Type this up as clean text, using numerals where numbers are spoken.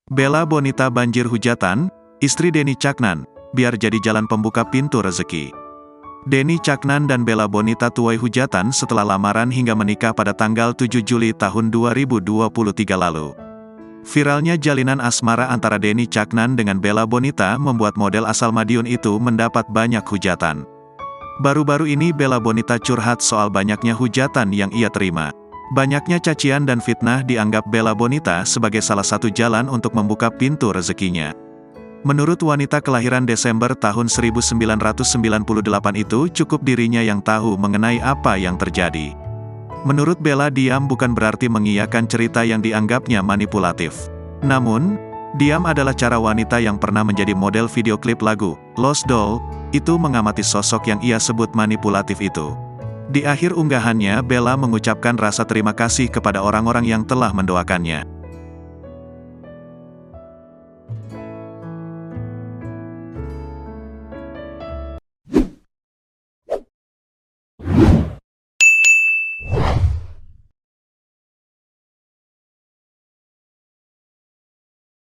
Bella Bonita banjir hujatan, istri Denny Caknan, biar jadi jalan pembuka pintu rezeki. Denny Caknan dan Bella Bonita tuai hujatan setelah lamaran hingga menikah pada tanggal 7 Juli tahun 2023 lalu. Viralnya jalinan asmara antara Denny Caknan dengan Bella Bonita membuat model asal Madiun itu mendapat banyak hujatan. Baru-baru ini Bella Bonita curhat soal banyaknya hujatan yang ia terima. Banyaknya cacian dan fitnah dianggap Bella Bonita sebagai salah satu jalan untuk membuka pintu rezekinya. Menurut wanita kelahiran Desember tahun 1998 itu, cukup dirinya yang tahu mengenai apa yang terjadi. Menurut Bella, diam bukan berarti mengiyakan cerita yang dianggapnya manipulatif. Namun, diam adalah cara wanita yang pernah menjadi model video klip lagu Lost Doll itu mengamati sosok yang ia sebut manipulatif itu. Di akhir unggahannya, Bella mengucapkan rasa terima kasih kepada orang-orang yang telah mendoakannya.